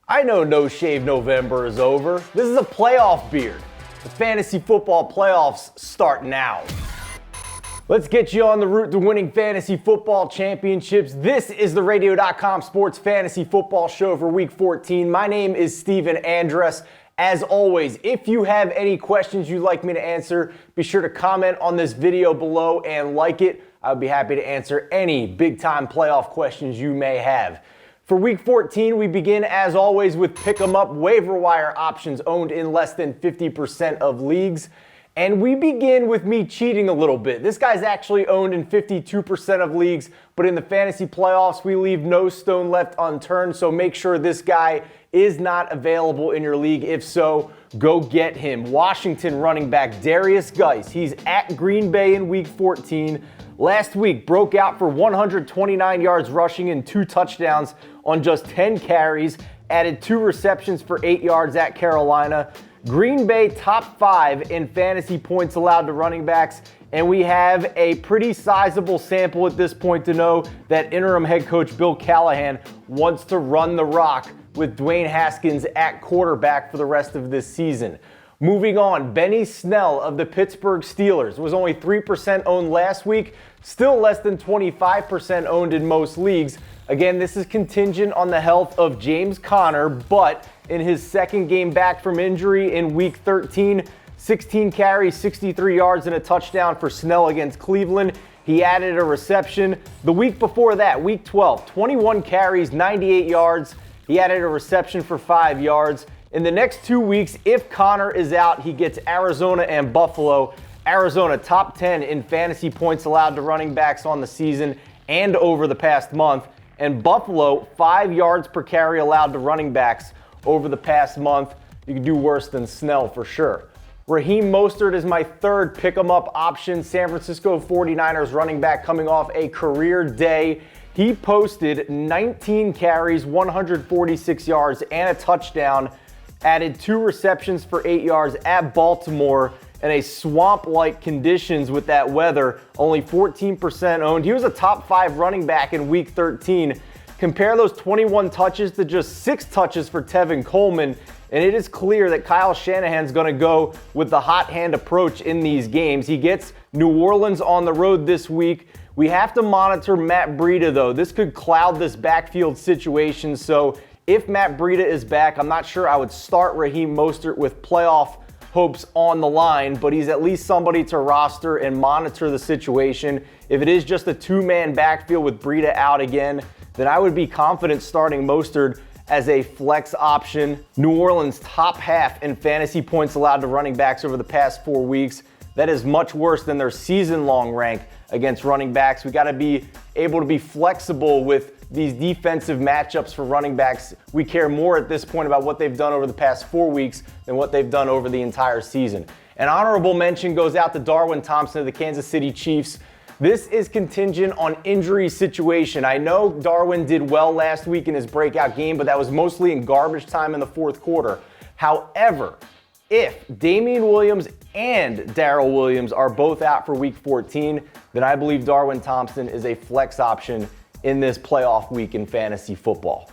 I know No Shave November is over. This is a playoff beard. The fantasy football playoffs start now. Let's get you on the route to winning fantasy football championships. This is the Radio.com Sports Fantasy Football Show for Week 14. My name is Steven Andress. As always, if you have any questions you'd like me to answer, be sure to comment on this video below and like it. I'd be happy to answer any big-time playoff questions you may have. For Week 14, we begin, as always, with pick 'em up waiver wire options owned in less than 50% of leagues. And we begin with me cheating a little bit. This guy's actually owned in 52% of leagues, but in the fantasy playoffs, we leave no stone left unturned, so make sure this guy is not available in your league. If so, go get him. Washington running back Derrius Guice. He's at Green Bay in Week 14. Last week, broke out for 129 yards rushing and 2 touchdowns on just 10 carries, added 2 receptions for 8 yards at Carolina. Green Bay top 5 in fantasy points allowed to running backs, and we have a pretty sizable sample at this point to know that interim head coach Bill Callahan wants to run the rock with Dwayne Haskins at quarterback for the rest of this season. Moving on, Benny Snell of the Pittsburgh Steelers was only 3% owned last week, still less than 25% owned in most leagues. Again, this is contingent on the health of James Conner, but in his second game back from injury in Week 13, 16 carries, 63 yards, and a touchdown for Snell against Cleveland. He added a reception. The week before that, Week 12, 21 carries, 98 yards. He added a reception for 5 yards. In the next 2 weeks, if Conner is out, he gets Arizona and Buffalo. Arizona top 10 in fantasy points allowed to running backs on the season and over the past month. And Buffalo, 5 yards per carry allowed to running backs over the past month. You can do worse than Snell for sure. Raheem Mostert is my third pick-em-up option. San Francisco 49ers running back coming off a career day. He posted 19 carries, 146 yards, and a touchdown. Added 2 receptions for 8 yards at Baltimore in a swamp-like conditions with that weather. Only 14% owned. He was a top 5 running back in Week 13. Compare those 21 touches to just 6 touches for Tevin Coleman, and it is clear that Kyle Shanahan's going to go with the hot hand approach in these games. He gets New Orleans on the road this week. We have to monitor Matt Breida, though. This could cloud this backfield situation, so if Matt Breida is back, I'm not sure I would start Raheem Mostert with playoff hopes on the line, but he's at least somebody to roster and monitor the situation. If it is just a 2-man backfield with Breida out again, then I would be confident starting Mostert as a flex option. New Orleans top half in fantasy points allowed to running backs over the past 4 weeks. That is much worse than their season-long rank against running backs. We got to be able to be flexible with these defensive matchups for running backs. We care more at this point about what they've done over the past 4 weeks than what they've done over the entire season. An honorable mention goes out to Darwin Thompson of the Kansas City Chiefs. This is contingent on injury situation. I know Darwin did well last week in his breakout game, but that was mostly in garbage time in the fourth quarter. However, if Damian Williams and Darrell Williams are both out for Week 14, then I believe Darwin Thompson is a flex option in this playoff week in fantasy football.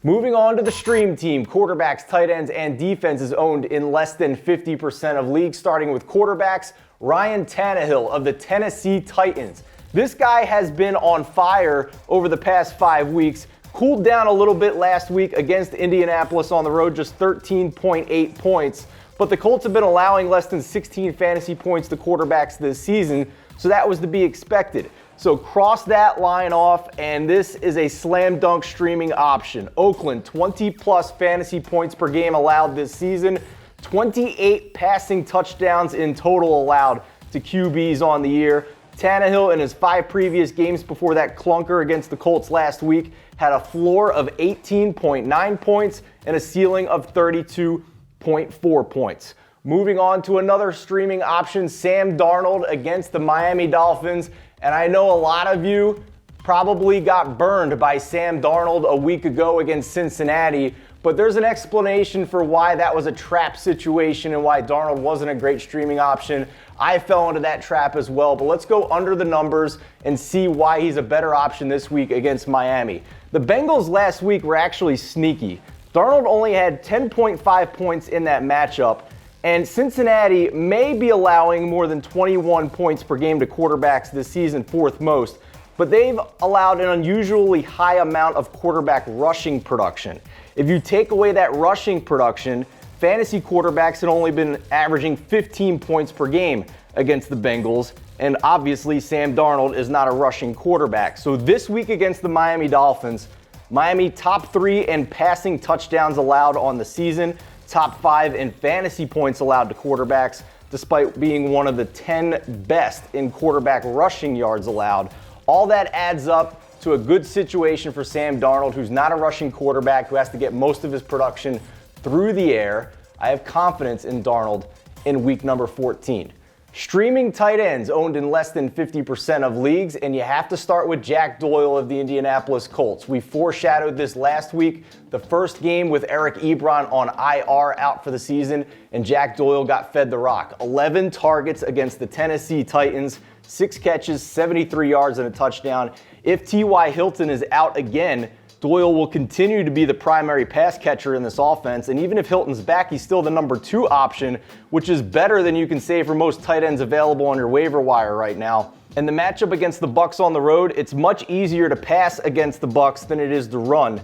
Moving on to the stream team, quarterbacks, tight ends, and defenses owned in less than 50% of leagues, starting with quarterbacks, Ryan Tannehill of the Tennessee Titans. This guy has been on fire over the past 5 weeks, cooled down a little bit last week against Indianapolis on the road, just 13.8 points, but the Colts have been allowing less than 16 fantasy points to quarterbacks this season, so that was to be expected. So cross that line off, and this is a slam dunk streaming option. Oakland, 20-plus fantasy points per game allowed this season. 28 passing touchdowns in total allowed to QBs on the year. Tannehill, in his 5 previous games before that clunker against the Colts last week, had a floor of 18.9 points and a ceiling of 32.4 points. Moving on to another streaming option, Sam Darnold against the Miami Dolphins. And I know a lot of you probably got burned by Sam Darnold a week ago against Cincinnati, but there's an explanation for why that was a trap situation and why Darnold wasn't a great streaming option. I fell into that trap as well, but let's go under the numbers and see why he's a better option this week against Miami. The Bengals last week were actually sneaky. Darnold only had 10.5 points in that matchup, and Cincinnati may be allowing more than 21 points per game to quarterbacks this season, fourth most, but they've allowed an unusually high amount of quarterback rushing production. If you take away that rushing production, fantasy quarterbacks had only been averaging 15 points per game against the Bengals, and obviously Sam Darnold is not a rushing quarterback. So this week against the Miami Dolphins, Miami top 3 in passing touchdowns allowed on the season, top 5 in fantasy points allowed to quarterbacks, despite being one of the 10 best in quarterback rushing yards allowed. All that adds up to a good situation for Sam Darnold, who's not a rushing quarterback, who has to get most of his production through the air. I have confidence in Darnold in week number 14. Streaming tight ends owned in less than 50% of leagues, and you have to start with Jack Doyle of the Indianapolis Colts. We foreshadowed this last week, the first game with Eric Ebron on IR out for the season, and Jack Doyle got fed the rock. 11 targets against the Tennessee Titans, 6 catches, 73 yards, and a touchdown. If T.Y. Hilton is out again, Doyle will continue to be the primary pass catcher in this offense, and even if Hilton's back, he's still the number 2 option, which is better than you can say for most tight ends available on your waiver wire right now. And the matchup against the Bucs on the road, it's much easier to pass against the Bucs than it is to run.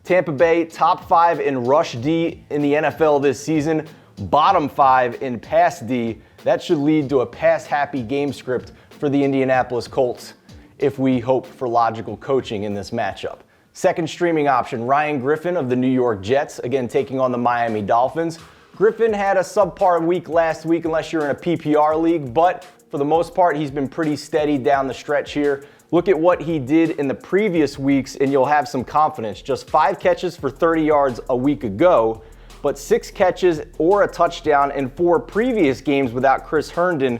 Tampa Bay, top 5 in rush D in the NFL this season, bottom 5 in pass D. That should lead to a pass-happy game script for the Indianapolis Colts if we hope for logical coaching in this matchup. Second streaming option, Ryan Griffin of the New York Jets, again taking on the Miami Dolphins. Griffin had a subpar week last week unless you're in a PPR league, but for the most part, he's been pretty steady down the stretch here. Look at what he did in the previous weeks and you'll have some confidence. Just 5 catches for 30 yards a week ago, but 6 catches or a touchdown in 4 previous games without Chris Herndon,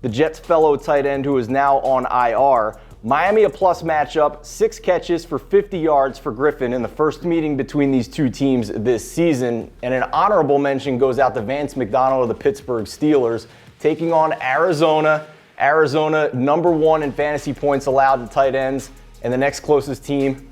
the Jets' fellow tight end who is now on IR. Miami a plus matchup, 6 catches for 50 yards for Griffin in the first meeting between these two teams this season. And an honorable mention goes out to Vance McDonald of the Pittsburgh Steelers, taking on Arizona. Arizona, number 1 in fantasy points allowed to tight ends. And the next closest team,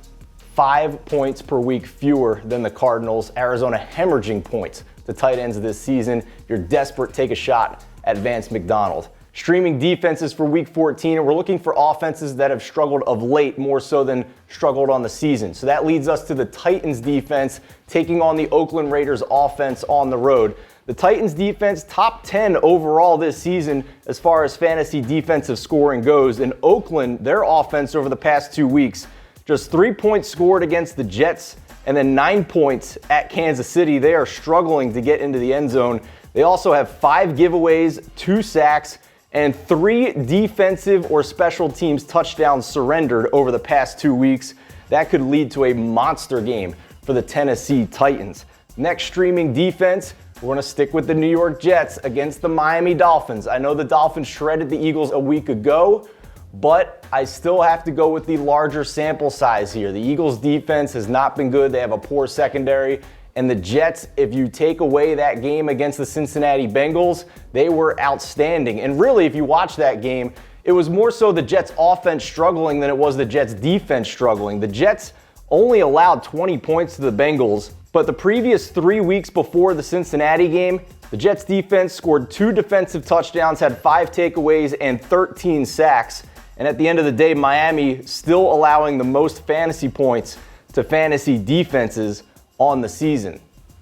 5 points per week fewer than the Cardinals. Arizona hemorrhaging points to tight ends this season. If you're desperate, take a shot at Vance McDonald. Streaming defenses for week 14, and we're looking for offenses that have struggled of late more so than struggled on the season. So that leads us to the Titans defense taking on the Oakland Raiders offense on the road. The Titans defense top 10 overall this season as far as fantasy defensive scoring goes. In Oakland, their offense over the past 2 weeks, just 3 points scored against the Jets and then 9 points at Kansas City. They are struggling to get into the end zone. They also have 5 giveaways, 2 sacks, and 3 defensive or special teams touchdowns surrendered over the past 2 weeks. That could lead to a monster game for the Tennessee Titans. Next streaming defense, we're going to stick with the New York Jets against the Miami Dolphins. I know the Dolphins shredded the Eagles a week ago, but I still have to go with the larger sample size here. The Eagles defense has not been good. They have a poor secondary. And the Jets, if you take away that game against the Cincinnati Bengals, they were outstanding. And really, if you watch that game, it was more so the Jets offense struggling than it was the Jets defense struggling. The Jets only allowed 20 points to the Bengals, but the previous 3 weeks before the Cincinnati game, the Jets defense scored 2 defensive touchdowns, had 5 takeaways, and 13 sacks. And at the end of the day, Miami still allowing the most fantasy points to fantasy defenses on the season.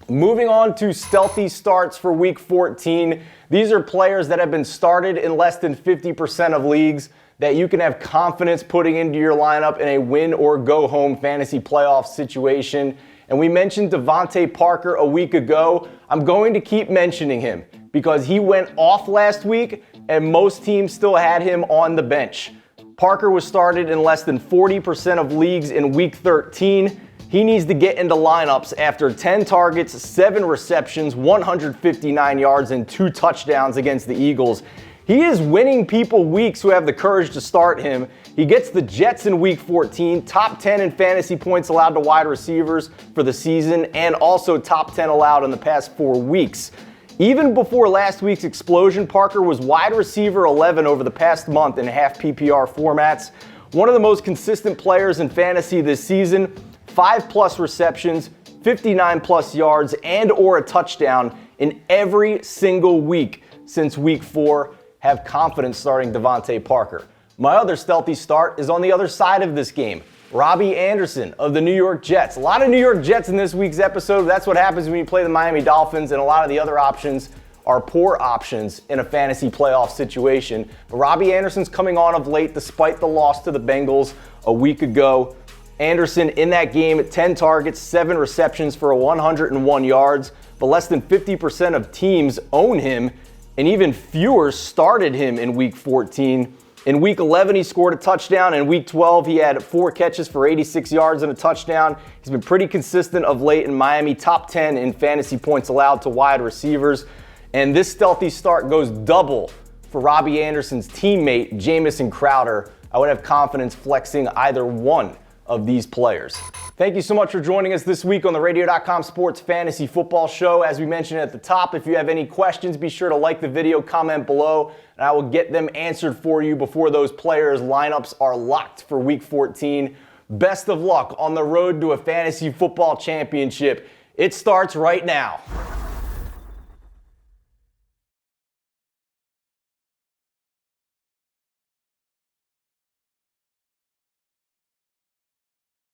Moving on to stealthy starts for week 14. These are players that have been started in less than 50% of leagues that you can have confidence putting into your lineup in a win or go home fantasy playoff situation. And we mentioned DeVante Parker a week ago. I'm going to keep mentioning him because he went off last week and most teams still had him on the bench. Parker was started in less than 40% of leagues in week 13. He needs to get into lineups after 10 targets, 7 receptions, 159 yards, and 2 touchdowns against the Eagles. He is winning people weeks who have the courage to start him. He gets the Jets in week 14, top 10 in fantasy points allowed to wide receivers for the season, and also top 10 allowed in the past 4 weeks. Even before last week's explosion, Parker was wide receiver 11 over the past month in half PPR formats. One of the most consistent players in fantasy this season. 5+ receptions, 59 plus yards and or a touchdown in every single week since week 4. Have confidence starting DeVante Parker. My other stealthy start is on the other side of this game. Robbie Anderson of the New York Jets. A lot of New York Jets in this week's episode. That's what happens when you play the Miami Dolphins, and a lot of the other options are poor options in a fantasy playoff situation. But Robbie Anderson's coming on of late despite the loss to the Bengals a week ago. Anderson in that game, 10 targets, 7 receptions for 101 yards, but less than 50% of teams own him, and even fewer started him in week 14. In week 11, he scored a touchdown. In week 12, he had 4 catches for 86 yards and a touchdown. He's been pretty consistent of late in Miami, top 10 in fantasy points allowed to wide receivers. And this stealthy start goes double for Robbie Anderson's teammate, Jamison Crowder. I would have confidence flexing either one of these players. Thank you so much for joining us this week on the Radio.com Sports Fantasy Football Show. As we mentioned at the top, if you have any questions, be sure to like the video, comment below, and I will get them answered for you before those players' lineups are locked for Week 14. Best of luck on the road to a fantasy football championship. It starts right now.